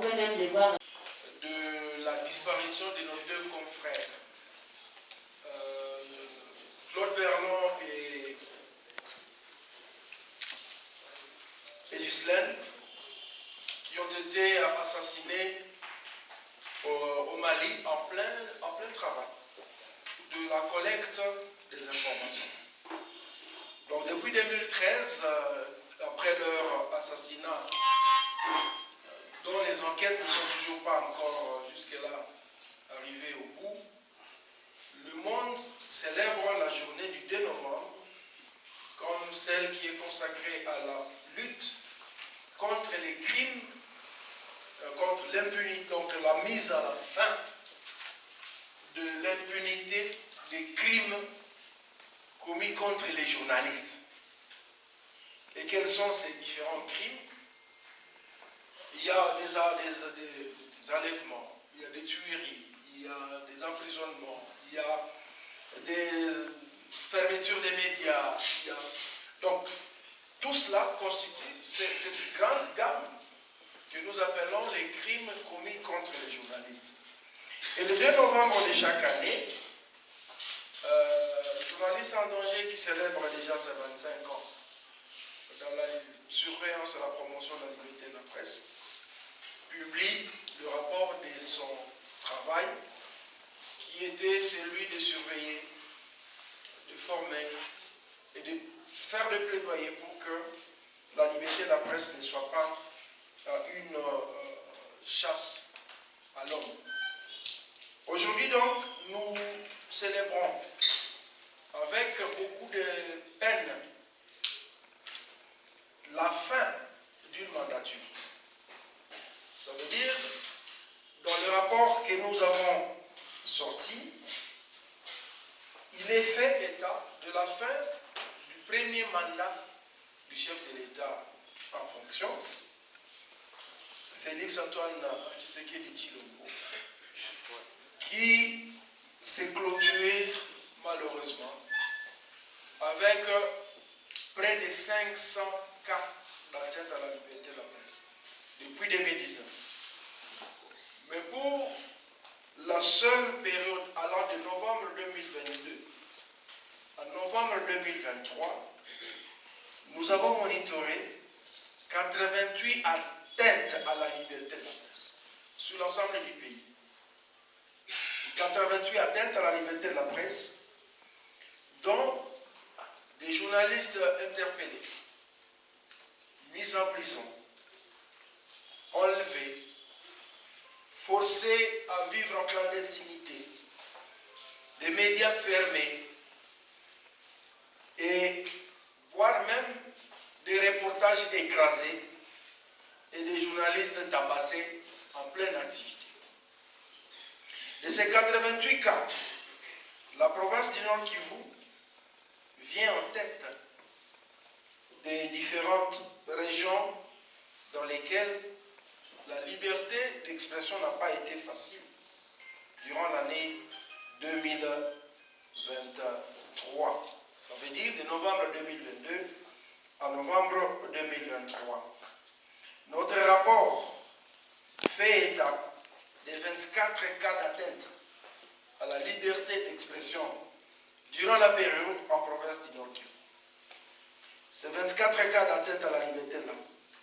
de la disparition de nos deux confrères, Claude Vernon et Ghislaine, qui ont été assassinés au Mali en plein travail de la collecte des informations. Donc depuis 2013, après leur assassinat, dont les enquêtes ne sont toujours pas encore jusque-là arrivées au bout, le monde célèbre la journée du 2 novembre comme celle qui est consacrée à la lutte contre les crimes, contre l'impunité, donc la mise à la fin de l'impunité des crimes commis contre les journalistes. Et quels sont ces différents crimes? Il y a des enlèvements, il y a des tueries, il y a des emprisonnements, il y a des fermetures des médias. Donc, tout cela constitue cette grande gamme que nous appelons les crimes commis contre les journalistes. Et le 2 novembre de chaque année, Journalistes en danger qui célèbre déjà ses 25 ans dans la surveillance et la promotion de la liberté de la presse, publie le rapport de son travail qui était celui de surveiller, de former et de faire le plaidoyer pour que la liberté de la presse ne soit pas une chasse à l'homme. Aujourd'hui donc, nous célébrons avec beaucoup de peine la fin d'une mandature. Ça veut dire, dans le rapport que nous avons sorti, il est fait état de la fin du premier mandat du chef de l'État en fonction, Félix Antoine Tshisekedi Tshilombo, qui s'est clôturé malheureusement avec près de 500 cas d'atteinte à la liberté de la presse depuis 2019. Mais pour la seule période allant de novembre 2022 à novembre 2023, nous avons monitoré 88 atteintes à la liberté de la presse sur l'ensemble du pays. 88 atteintes à la liberté de la presse, dont des journalistes interpellés, mis en prison, enlevés, forcés à vivre en clandestinité, des médias fermés, et voire même des reportages écrasés et des journalistes tabassés en pleine activité. De ces 88 cas, la province du Nord Kivu vient en tête des différentes régions dans lesquelles la liberté d'expression n'a pas été facile durant l'année 2023. Ça veut dire de novembre 2022 à novembre 2023. Notre rapport fait état des 24 cas d'atteinte à la liberté d'expression durant la période en province du Nord Kivu. Ces 24 cas d'atteinte à la liberté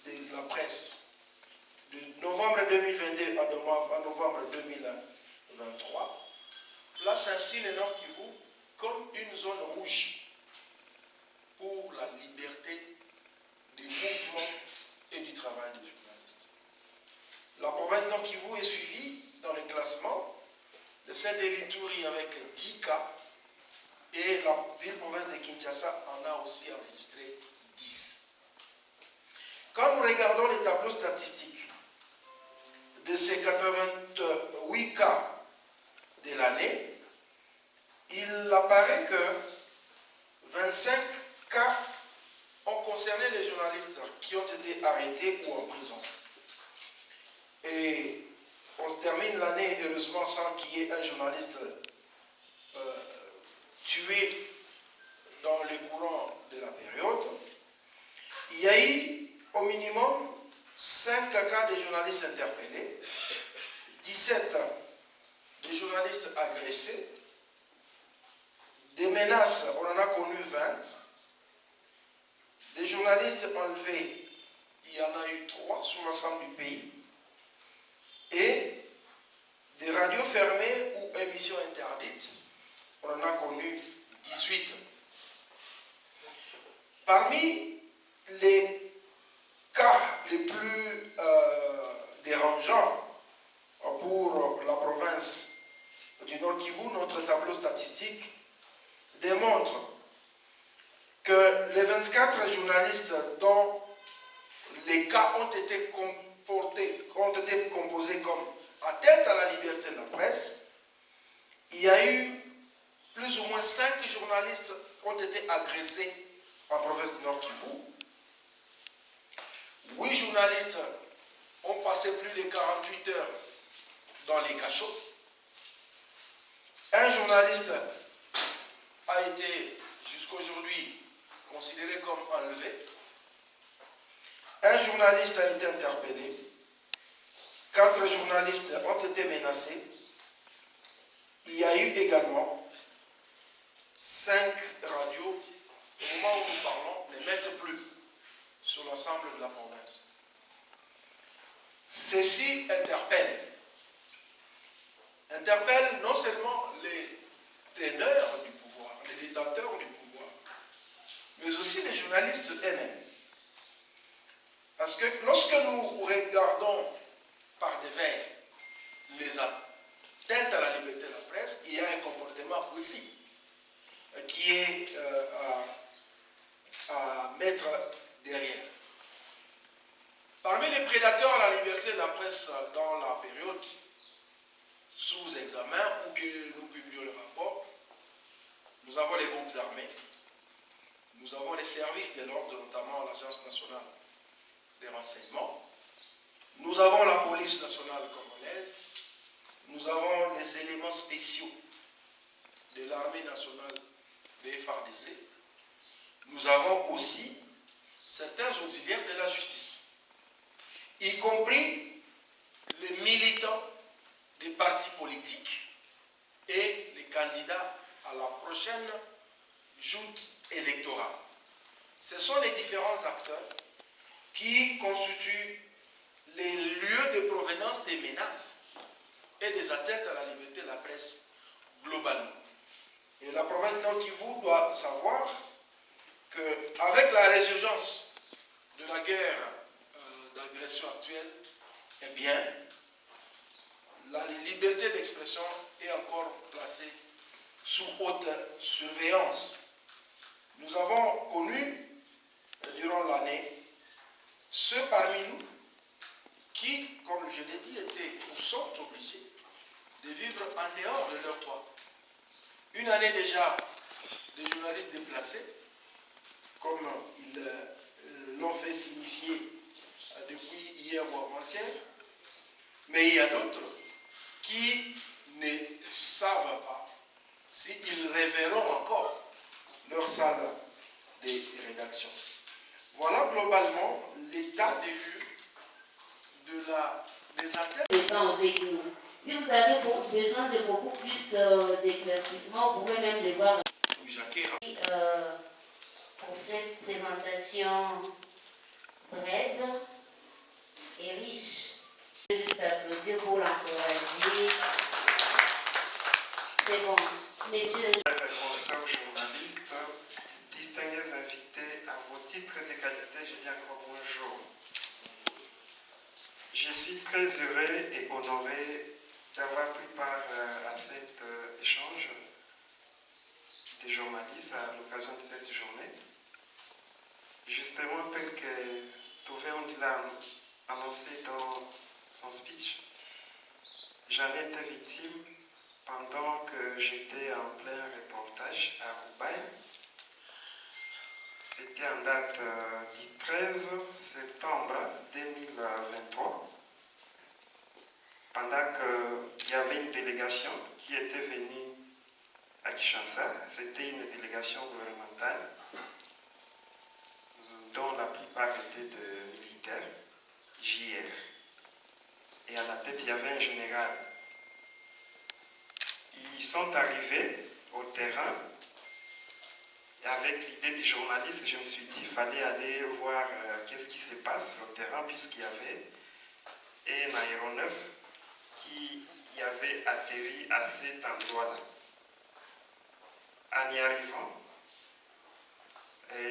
de la presse de novembre 2022 à novembre 2023 placent ainsi le Nord Kivu comme une zone rouge pour la liberté du mouvement et du travail des journalistes. La province Nord Kivu est suivie dans le classement de celle de l'Ituri avec 10 cas et la ville-province de Kinshasa en a aussi enregistré 10. Quand nous regardons les tableaux statistiques de ces 88 cas de l'année, il apparaît que 25 cas ont concerné les journalistes qui ont été arrêtés ou en prison. Et on termine l'année, heureusement, sans qu'il y ait un journaliste tué dans le courant de la période. Il y a eu au minimum 5 cas de journalistes interpellés, 17 de journalistes agressés, des menaces, on en a connu 20, des journalistes enlevés, il y en a eu 3 sur l'ensemble du pays, et des radios fermées ou émissions interdites, on en a connu 18. Parmi les cas les plus dérangeants pour la province du Nord Kivu, notre tableau statistique démontre que les 24 journalistes dont les cas ont été composés comme atteinte à la liberté de la presse, il y a eu plus ou moins 5 journalistes qui ont été agressés en province du Nord Kivu. 8 journalistes ont passé plus de 48 heures dans les cachots. Un journaliste a été jusqu'à aujourd'hui considéré comme enlevé. Un journaliste a été interpellé. 4 journalistes ont été menacés. Il y a eu également 5 radios, au moment où nous parlons, ne mettent plus sur l'ensemble de la province. Ceci interpelle non seulement les teneurs du pouvoir, les détenteurs du pouvoir, mais aussi les journalistes eux-mêmes. Parce que lorsque nous regardons par devers les atteintes à la liberté de la presse, il y a un comportement aussi qui est à mettre derrière. Parmi les prédateurs à la liberté de la presse dans la période sous examen ou que nous publions le rapport, nous avons les groupes armés, nous avons les services de l'ordre, notamment l'Agence nationale des renseignements, nous avons la police nationale congolaise, nous avons les éléments spéciaux de l'armée nationale des FARDC, nous avons aussi certains auxiliaires de la justice, y compris les militants des partis politiques et les candidats à la prochaine joute électorale. Ce sont les différents acteurs qui constituent les lieux de provenance des menaces et des atteintes à la liberté de la presse globalement. Et la province Nord Kivu doit savoir qu'avec la résurgence de la guerre d'agression actuelle, eh bien, la liberté d'expression est encore placée sous haute surveillance. Nous avons connu, durant l'année, ceux parmi nous qui, comme je l'ai dit, étaient ou sont obligés de vivre en dehors de leur toit. Une année déjà, des journalistes déplacés, comme ils l'ont fait signifier depuis hier ou avant-hier, mais il y a d'autres qui ne savent pas s'ils reverront encore leur salle de rédaction. Voilà globalement l'état des lieux des atteintes. Si vous avez besoin de beaucoup plus d'éclaircissement, vous pouvez même les voir. Pour cette présentation brève et riche. Je vais juste applaudir pour l'encourager. C'est bon. Messieurs. Consoeurs journalistes, distingués invités à vos titres et qualités, je dis encore bonjour. Je suis très heureux et honoré d'avoir pris part à cet échange des journalistes à l'occasion de cette journée. Justement, tel que Touvé l'a annoncé dans son speech, j'en ai été victime pendant que j'étais en plein reportage à Roubaix. C'était en date du 13 septembre 2023, pendant qu'il y avait une délégation qui était venue à Kinshasa. C'était une délégation gouvernementale dont la plupart étaient de militaires. J'y JR. Et à la tête, il y avait un général. Ils sont arrivés au terrain. Et avec l'idée du journaliste, je me suis dit qu'il fallait aller voir qu'est-ce qui se passe au terrain, puisqu'il y avait un aéronef qui y avait atterri à cet endroit-là. En y arrivant,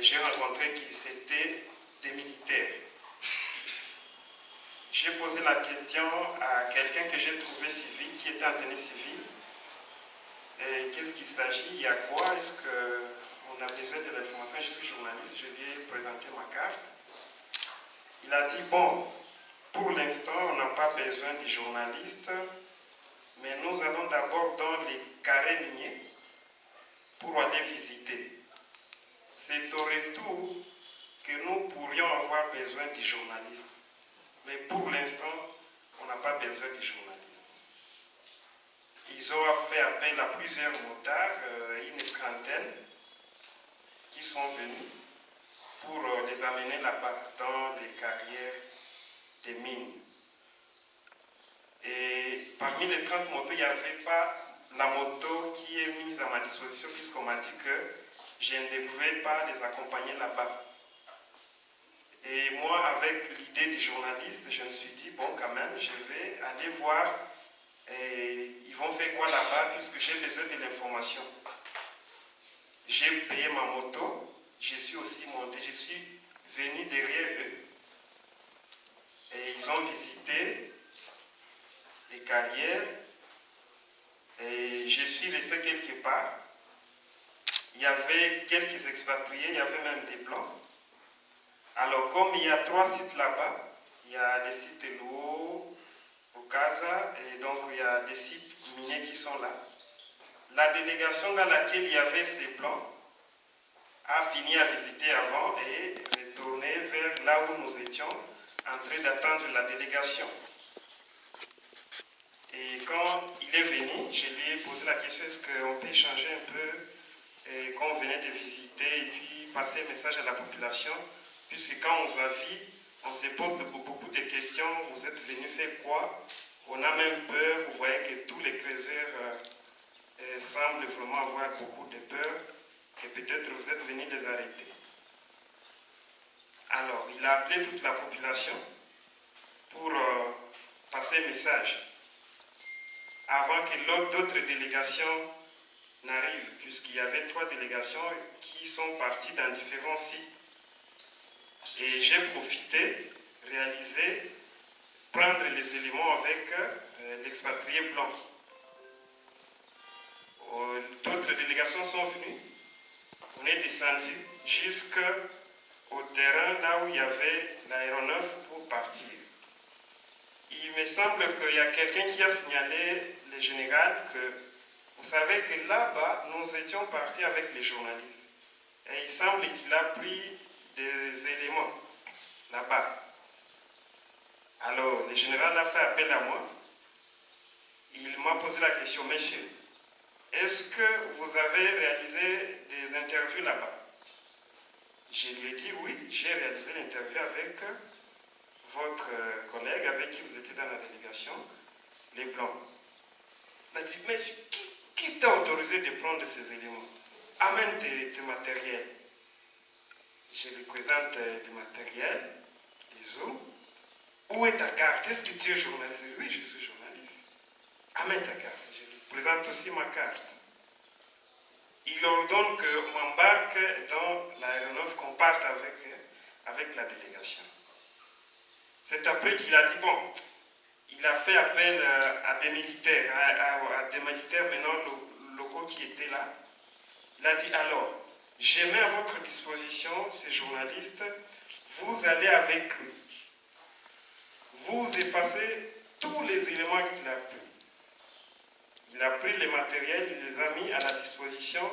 j'ai rencontré que c'était des militaires. J'ai posé la question à quelqu'un que j'ai trouvé civil, qui était en tenue civile. Qu'est-ce qu'il s'agit? Il y a quoi? Est-ce qu'on a besoin de l'information? Je suis journaliste, je lui ai présenté ma carte. Il a dit, bon, pour l'instant, on n'a pas besoin de journalistes, mais nous allons d'abord dans les carrés miniers pour aller visiter. C'est au retour que nous pourrions avoir besoin de journalistes. Mais pour l'instant, on n'a pas besoin de journalistes. Ils ont fait appel à plusieurs motards, une trentaine, qui sont venus pour les amener là-bas dans les carrières des mines. Et parmi les 30 motos, il n'y avait pas la moto qui est mise à ma disposition, puisqu'on m'a dit que je ne pouvais pas les accompagner là-bas. Et moi, avec l'idée du journaliste, je me suis dit, bon, quand même, je vais aller voir ils vont faire quoi là-bas, puisque j'ai besoin de l'information. J'ai payé ma moto, je suis aussi monté, je suis venu derrière eux. Et ils ont visité les carrières, et je suis resté quelque part. Il y avait quelques expatriés, il y avait même des blancs. Alors, comme il y a 3 sites là-bas, il y a les sites de l'eau, au Casa, et donc il y a des sites miniers qui sont là. La délégation dans laquelle il y avait ces blancs a fini à visiter avant et retourné vers là où nous étions en train d'attendre la délégation. Et quand il est venu, je lui ai posé la question, est-ce qu'on peut échanger un peu quand on venait de visiter et puis passer un message à la population, puisque quand on vous a vu, on se pose beaucoup de questions, vous êtes venu faire quoi? On a même peur, vous voyez que tous les creuseurs semblent vraiment avoir beaucoup de peur, et peut-être vous êtes venu les arrêter. Alors, il a appelé toute la population pour passer un message, avant que d'autres délégations n'arrivent, puisqu'il y avait 3 délégations qui sont parties dans différents sites. Et j'ai profité, prendre les éléments avec l'expatrié blanc. D'autres délégations sont venues. On est descendu jusqu'au terrain là où il y avait l'aéronef pour partir. Il me semble qu'il y a quelqu'un qui a signalé le général que, vous savez que là-bas, nous étions partis avec les journalistes. Et il semble qu'il a pris des éléments là-bas. Alors, le général a fait appel à moi. Il m'a posé la question, monsieur, est-ce que vous avez réalisé des interviews là-bas? Je lui ai dit oui, j'ai réalisé l'interview avec votre collègue avec qui vous étiez dans la délégation, les Blancs. Il m'a dit, monsieur, qui t'a autorisé de prendre ces éléments? Amène tes matériels. Je lui présente du matériel, des zooms. Où est ta carte? Est-ce que tu es journaliste? Oui, je suis journaliste. Amène ta carte. Je lui présente aussi ma carte. Il ordonne qu'on m'embarque dans l'aéronef, qu'on parte avec la délégation. C'est après qu'il a dit, bon, il a fait appel à des militaires, à des militaires maintenant locaux qui étaient là. Il a dit, alors, je mets à votre disposition ces journalistes, vous allez avec lui. Vous effacez tous les éléments qu'il a pris. Il a pris les matériels, il les a mis à la disposition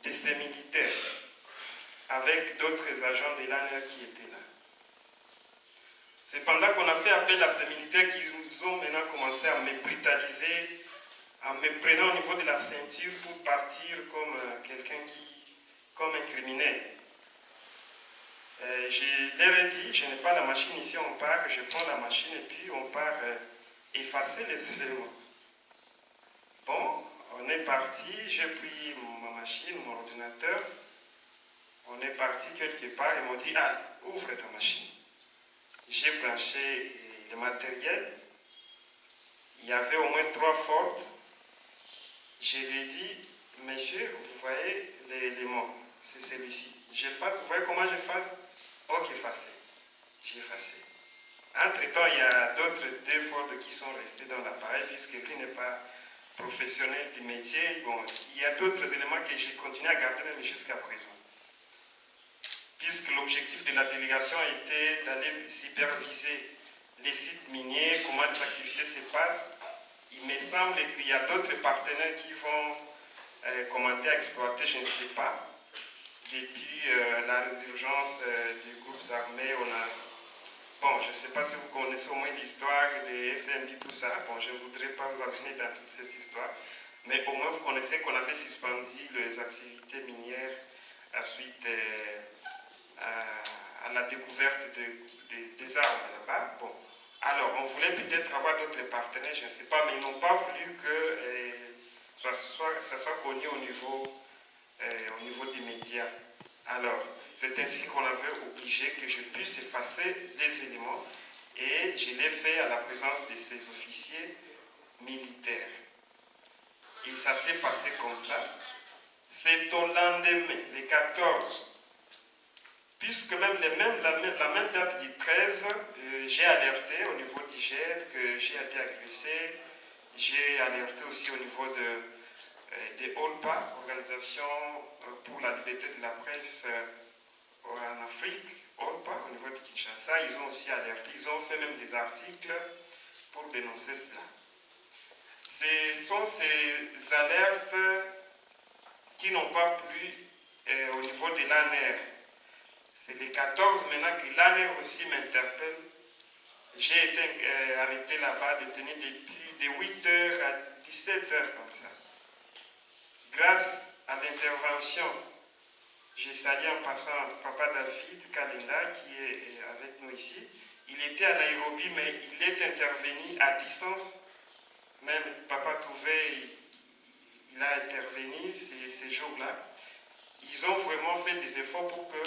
de ces militaires, avec d'autres agents de l'ANR qui étaient là. C'est pendant qu'on a fait appel à ces militaires qui nous ont maintenant commencé à me brutaliser, en me prenant au niveau de la ceinture pour partir comme quelqu'un comme un criminel. Je leur ai dit, je n'ai pas la machine ici, on part, je prends la machine et puis on part effacer les éléments. Bon, on est parti, j'ai pris ma machine, mon ordinateur, on est parti quelque part, ils m'ont dit, ah, ouvre ta machine. J'ai branché le matériel, il y avait au moins 3 Ford. Je lui ai dit, monsieur, vous voyez l'élément, c'est celui-ci. J'efface, vous voyez comment j'efface? Ok, effacé. J'ai effacé. Entre-temps, il y a d'autres 2 Ford qui sont restés dans l'appareil, puisque lui n'est pas professionnel du métier. Bon, il y a d'autres éléments que j'ai continué à garder même jusqu'à présent. Puisque l'objectif de la délégation était d'aller superviser les sites miniers, comment les activités se passent. Il me semble qu'il y a d'autres partenaires qui vont commenter à exploiter, je ne sais pas. Depuis la résurgence des groupes armés, on a... Bon, je ne sais pas si vous connaissez au moins l'histoire des SMB, tout ça. Bon, je ne voudrais pas vous amener dans toute cette histoire. Mais au moins, vous connaissez qu'on avait suspendu les activités minières suite à la découverte des armes là-bas. Bon. Alors, on voulait peut-être avoir d'autres partenaires, je ne sais pas, mais ils n'ont pas voulu que ça soit connu au niveau des médias. Alors, c'est ainsi qu'on avait obligé que je puisse effacer des éléments et je l'ai fait à la présence de ces officiers militaires. Et ça s'est passé comme ça. C'est au lendemain, le 14, puisque même la même date du 13, j'ai alerté au niveau du GED que j'ai été agressé. J'ai alerté aussi au niveau de OLPA, Organisation pour la liberté de la presse en Afrique, OLPA, au niveau de Kinshasa. Ils ont aussi alerté, ils ont fait même des articles pour dénoncer cela. Ce sont ces alertes qui n'ont pas plu au niveau de l'ANR. C'est le 14 maintenant que l'ANR aussi m'interpelle. J'ai été arrêté là-bas, détenu depuis de 8h à 17h comme ça. Grâce à l'intervention, j'ai salué en passant Papa David Kalenda qui est avec nous ici. Il était à Nairobi, mais il est intervenu à distance. Même Papa Touvé, il a intervenu ces jours-là. Ils ont vraiment fait des efforts pour que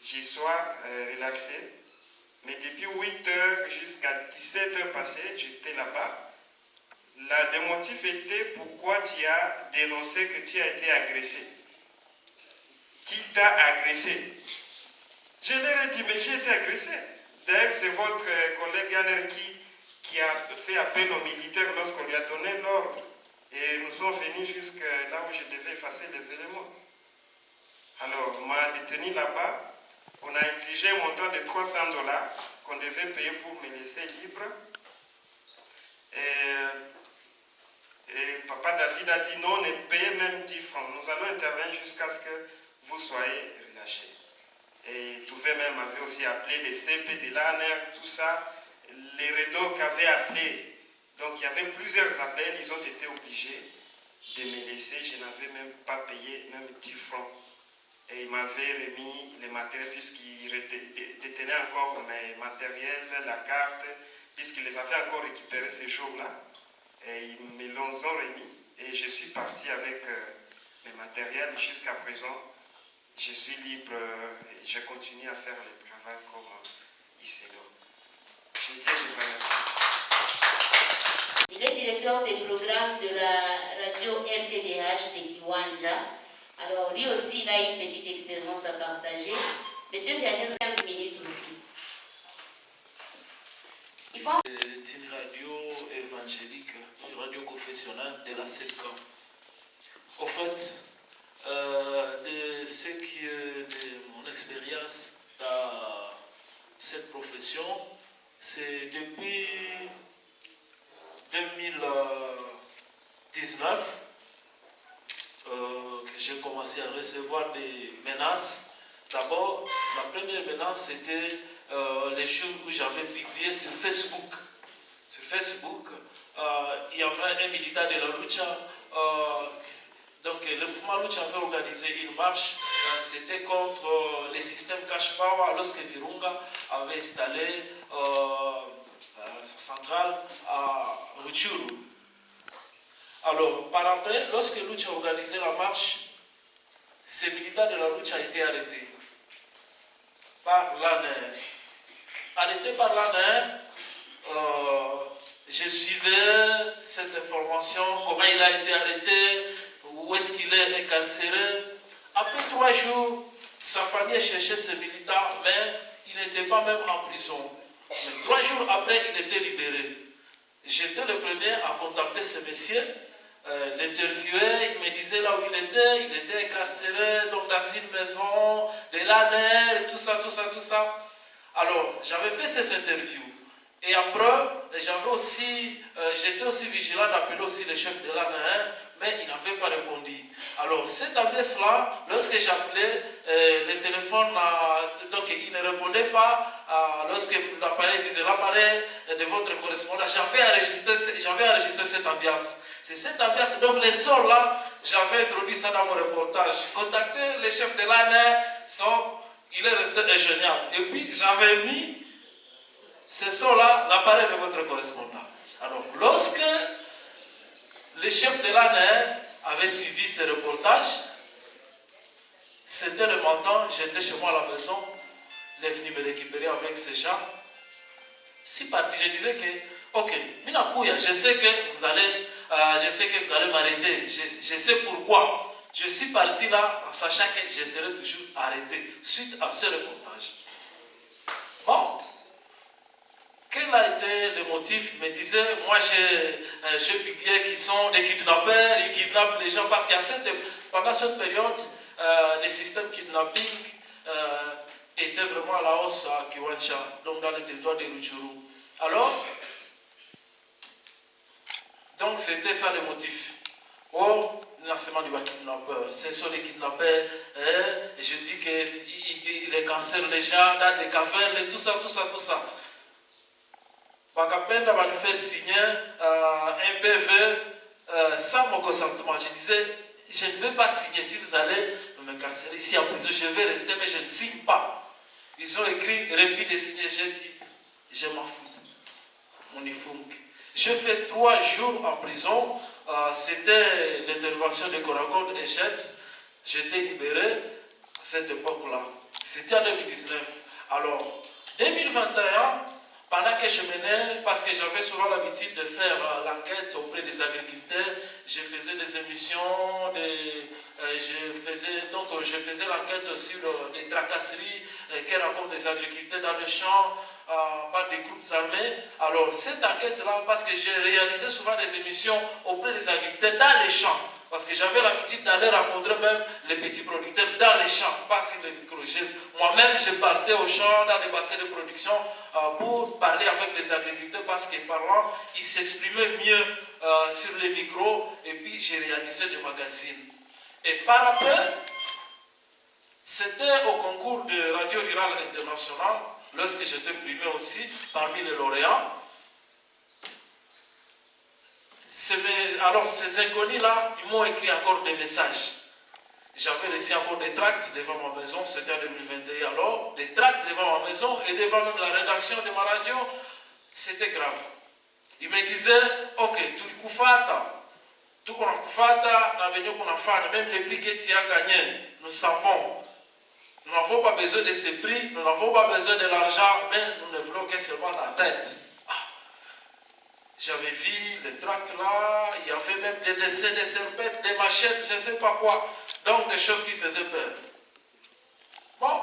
je sois relaxé. Mais depuis 8h jusqu'à 17h passées, j'étais là-bas. Le motif était pourquoi tu as dénoncé que tu as été agressé. Qui t'a agressé? Je leur ai dit, mais j'ai été agressé. D'ailleurs, c'est votre collègue Yanner qui a fait appel aux militaires lorsqu'on lui a donné l'ordre. Et nous sommes venus jusqu'à là où je devais effacer les éléments. Alors, on m'a détenu là-bas. On a exigé un montant de $300 qu'on devait payer pour me laisser libre. Et Papa David a dit non, ne payez même 10 francs. Nous allons intervenir jusqu'à ce que vous soyez relâchés. Et Touvé même avait aussi appelé les CP de l'ANR, tout ça. Les REDOC avaient appelé. Donc il y avait plusieurs appels, ils ont été obligés de me laisser. Je n'avais même pas payé même 10 francs. Et il m'avait remis les matériels puisqu'il détenait encore mes matériels, la carte, puisqu'ils les avaient encore récupérés ces jours-là. Et ils me l'ont remis. Et je suis parti avec les matériels. Jusqu'à présent, je suis libre et je continue à faire le travail comme ICEDO. Je tiens à vous remercier. Il est directeur des programmes de la radio RTDH de Kiwanja. Alors, lui aussi, il a une petite expérience à partager. Monsieur Daniel, 15 minutes aussi. C'est une radio évangélique, une radio confessionnelle de la SEDCAM. En fait, de ce qui est de mon expérience dans cette profession, c'est depuis 2019 que j'ai commencé à recevoir des menaces. D'abord, la première menace, c'était les choses que j'avais publiées sur Facebook. Sur Facebook, il y avait un militant de la Lucha. Donc, le mouvement Lucha avait organisé une marche c'était contre les systèmes cash power lorsque Virunga avait installé sa centrale à Rutshuru. Alors, par après, lorsque Lucha a organisé la marche, ces militants de la Lucha ont été arrêtés par l'ANR. Arrêtés par l'ANR, je suivais cette information, comment il a été arrêté, où est-ce qu'il est incarcéré. Après 3 jours, sa famille cherchait ses militants, mais il n'était pas même en prison. Mais 3 jours après, il était libéré. J'étais le premier à contacter ce monsieur, l'interviewer, il me disait là où il était incarcéré, donc dans une maison, de l'ANR, et tout ça. Alors, j'avais fait ces interviews. Et après, j'étais aussi vigilant d'appeler aussi le chef de l'ANR, mais il n'avait pas répondu. Alors, cette ambiance-là, lorsque j'appelais, le téléphone, donc il ne répondait pas, lorsque l'appareil disait l'appareil de votre correspondant, j'avais enregistré cette ambiance. C'est cette ambiance, donc les sons là, j'avais introduit ça dans mon reportage. Contacter le chef de l'ANR, il est resté ingénieur. Et puis, j'avais mis ce sont-là l'appareil de votre correspondant. Alors, lorsque le chef de l'ANR avait suivi ce reportage, c'était le matin, j'étais chez moi à la maison, il est venu me récupérer avec ces gens. Je suis parti, je disais que, ok, Minakuya, je sais que vous allez m'arrêter, je sais pourquoi. Je suis parti là en sachant que je serai toujours arrêté suite à ce reportage. Bon. Quel a été le motif? Il me disait, moi j'ai publié qu'ils sont des kidnappeurs, ils kidnappent les gens parce qu'à pendant cette période, les systèmes kidnapping étaient vraiment à la hausse à Kiwanja, donc dans le territoire de Rutshuru. Alors, donc c'était ça le motif. Or, le lancement du kidnappeur, ce sont les kidnappeurs, je dis qu'ils cancèrent les gens dans des cavernes, et tout ça. Bakapenda va nous faire signer un PV sans mon consentement. Je disais, je ne vais pas signer si vous allez me carcérer ici en prison, je vais rester, mais je ne signe pas. Ils ont écrit refus de signer, j'ai dit, je m'en fous. On y fout. J'ai fait 3 jours en prison, c'était l'intervention de Koragon et Jet. J'étais libéré à cette époque-là. C'était en 2019. Alors, 2021, pendant que je menais, parce que j'avais souvent l'habitude de faire l'enquête auprès des agriculteurs, je faisais des émissions, je faisais l'enquête sur les tracasseries que rencontrent les agriculteurs dans les champs par des groupes armés. Alors cette enquête-là, parce que j'ai réalisé souvent des émissions auprès des agriculteurs dans les champs, parce que j'avais l'habitude d'aller rencontrer même les petits producteurs dans les champs, pas sur les micros. Moi-même, je partais aux champs, dans les bassins de production, pour parler avec les agriculteurs, parce que parlant, ils s'exprimaient mieux sur les micros, et puis j'ai réalisé des magazines. Et par après, c'était au concours de Radio Rurale International, lorsque j'étais primé aussi, parmi les lauréats. Alors ces inconnus-là, ils m'ont écrit encore des messages. J'avais laissé encore des tracts devant ma maison, c'était en 2021. Alors, des tracts devant ma maison et devant même la rédaction de ma radio, c'était grave. Ils me disaient, ok, tout qu'on a fait, même les prix que tu as gagnés, nous savons. Nous n'avons pas besoin de ces prix, nous n'avons pas besoin de l'argent, mais nous ne voulons que seulement la tête. J'avais vu les tracts là, il y avait même des dessins de serpents, des machettes, je ne sais pas quoi. Donc des choses qui faisaient peur. Bon,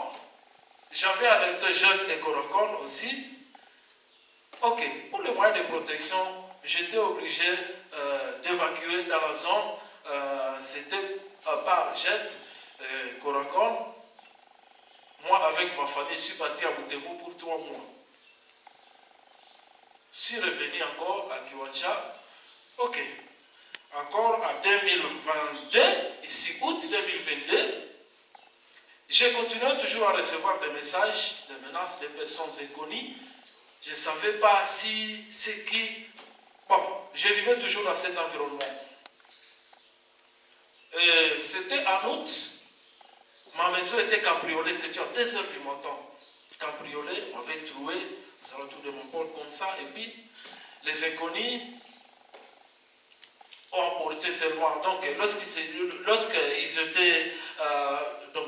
j'avais alerté Jeune et Korokon aussi. Ok, pour les moyens de protection, j'étais obligé d'évacuer dans la zone. C'était par Jet, Korokon. Moi, avec ma famille, je suis parti à Butembo pour 3 mois. Je suis revenu encore à Kiwanja. Ok. Encore en 2022, ici août 2022, j'ai continué toujours à recevoir des messages, des menaces de personnes inconnues. Je ne savais pas si c'est qui. Bon, je vivais toujours dans cet environnement. C'était en août ma maison était cambriolée, c'était à 2 heures du matin. Cambriolée, on m'avait trouvé aux alentours de mon porte comme ça, et puis les inconnus ont emporté seulement. Donc,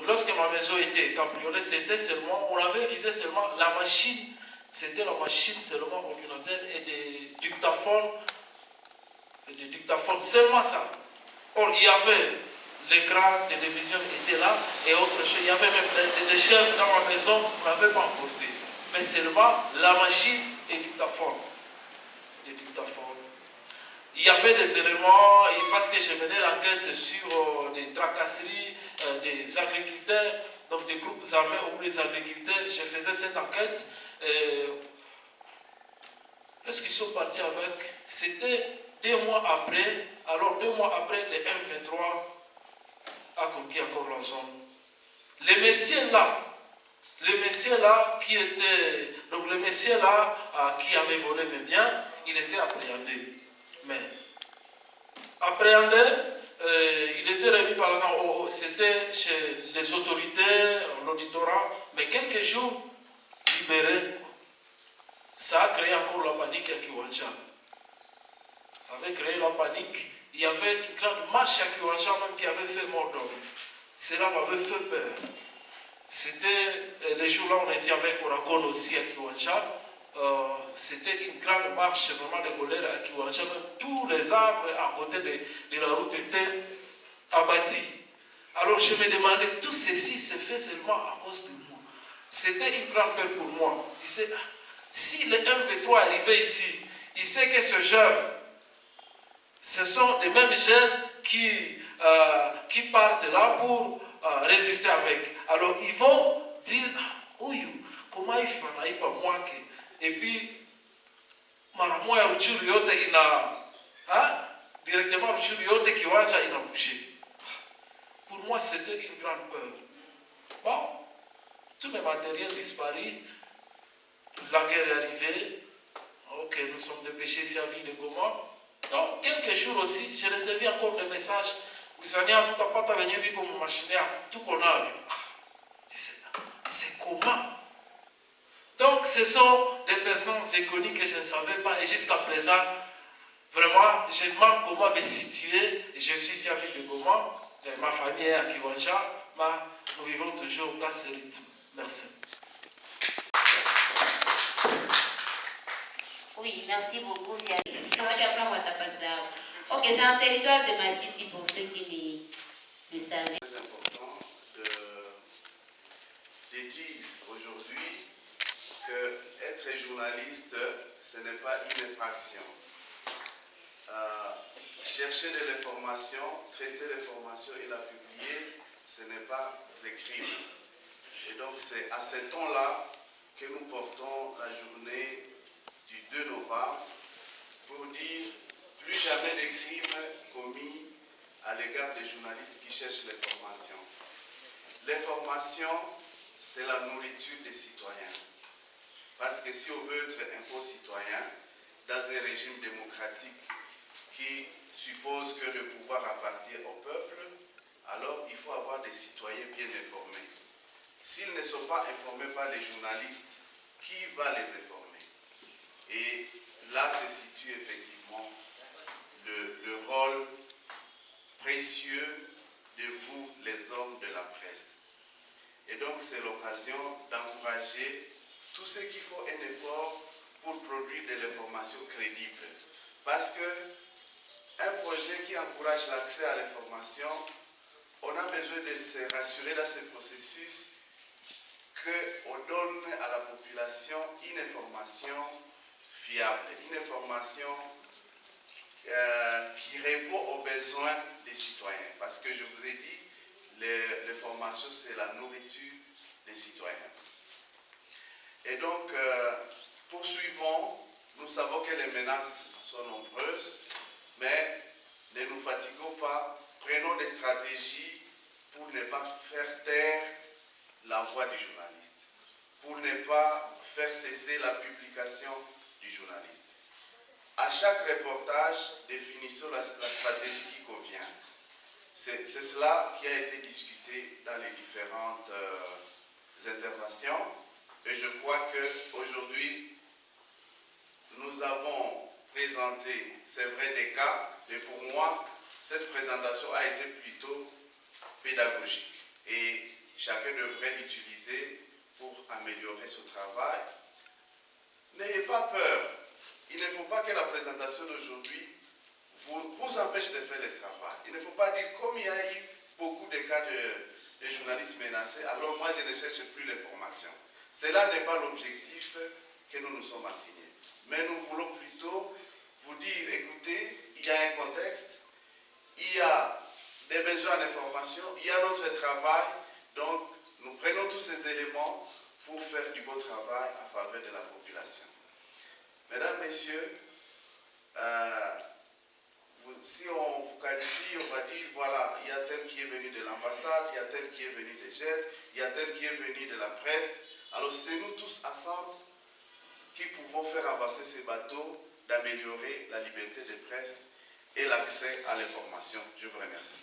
lorsque ma maison était cambriolée, c'était seulement, on avait visé seulement la machine, c'était la machine seulement ordinateur et des dictaphones, seulement ça. Or, il y avait l'écran, télévision était là, et autre chose. Il y avait même des chefs dans ma maison qui ne m'avaient pas emporté. Mais seulement la machine et dictaphone. Des dictaphones. Il y avait des éléments, parce que j'ai mené l'enquête sur des tracasseries des agriculteurs, donc des groupes armés auprès des agriculteurs. Je faisais cette enquête. Lorsqu'ils sont partis avec, c'était 2 mois après. Alors 2 mois après, les M23 a conquis encore la zone. Les messieurs là qui étaient, donc le monsieur là qui avait volé mes biens, il était appréhendé. Mais appréhendé, il était remis par exemple, c'était chez les autorités, l'auditorat, mais quelques jours libéré. Ça a créé encore la panique à Kiwanja. Ça avait créé la panique. Il y avait une grande marche à Kiwanja même qui avait fait mort d'homme. Cela m'avait fait peur. C'était les jours-là, on était avec Oragon aussi à Kiwanja. C'était une grande marche vraiment de colère à Kiwanja. Même tous les arbres à côté de la route étaient abattus. Alors je me demandais, tout ceci se fait seulement à cause de moi. C'était une grande peur pour moi. Je disais, si le M23 arrivait ici, il sait que ce sont les mêmes jeunes qui partent là pour résister avec. Alors ils vont dire, oui, comment il fait pas moi et puis maramoya ya Ruchuru yote directement Ruchuru yote Kiwanja ina bouché. Pour moi c'était une grande peur. Bon, tous mes matériels disparus. La guerre est arrivée. Ok, nous sommes dépêchés ici à Ville de Goma. Donc, quelques jours aussi, j'ai recevé encore des messages. C'est comment? Donc, ce sont des personnes inconnues que je ne savais pas. Et jusqu'à présent, vraiment, je demande comment me situer. Je suis ici à Ville de Goma. Ma famille est à Kiwanja. Mais nous vivons toujours dans ce rythme. Merci. Oui, merci beaucoup. Ok, c'est un territoire de Masisi pour ceux qui le savaient. C'est important de dire aujourd'hui que être journaliste, ce n'est pas une infraction. Chercher de l'information, traiter l'information et la publier, ce n'est pas un crime. Et donc c'est à ce temps-là que nous portons la journée du 2 novembre pour dire plus jamais de crimes commis à l'égard des journalistes qui cherchent l'information. L'information, c'est la nourriture des citoyens. Parce que si on veut être un bon citoyen, dans un régime démocratique qui suppose que le pouvoir appartient au peuple, alors il faut avoir des citoyens bien informés. S'ils ne sont pas informés par les journalistes, qui va les informer? Et là se situe effectivement le rôle précieux de vous, les hommes de la presse. Et donc c'est l'occasion d'encourager tous ceux qui font un effort pour produire de l'information crédible. Parce que un projet qui encourage l'accès à l'information, on a besoin de se rassurer dans ce processus qu'on donne à la population une information fiable, une information qui répond aux besoins des citoyens. Parce que je vous ai dit, l'information c'est la nourriture des citoyens. Et donc, poursuivons, nous savons que les menaces sont nombreuses, mais ne nous fatiguons pas, prenons des stratégies pour ne pas faire taire la voix du journaliste, pour ne pas faire cesser la publication du journaliste. À chaque reportage, définissons la stratégie qui convient. c'est cela qui a été discuté dans les différentes interventions. Et je crois qu'aujourd'hui, nous avons présenté, c'est vrai, des cas, mais pour moi, cette présentation a été plutôt pédagogique. Et chacun devrait l'utiliser pour améliorer ce travail. N'ayez pas peur. Il ne faut pas que la présentation d'aujourd'hui vous empêche de faire le travail. Il ne faut pas dire, comme il y a eu beaucoup de cas de journalistes menacés, alors moi je ne cherche plus les formations. Cela n'est pas l'objectif que nous nous sommes assignés. Mais nous voulons plutôt vous dire, écoutez, il y a un contexte, il y a des besoins d'information, il y a notre travail, donc nous prenons tous ces éléments pour faire du beau travail en faveur de la population. Mesdames, Messieurs, si on vous qualifie, on va dire, voilà, il y a tel qui est venu de l'ambassade, il y a tel qui est venu de GED, il y a tel qui est venu de la presse. Alors c'est nous tous ensemble qui pouvons faire avancer ces bateaux, d'améliorer la liberté de presse et l'accès à l'information. Je vous remercie.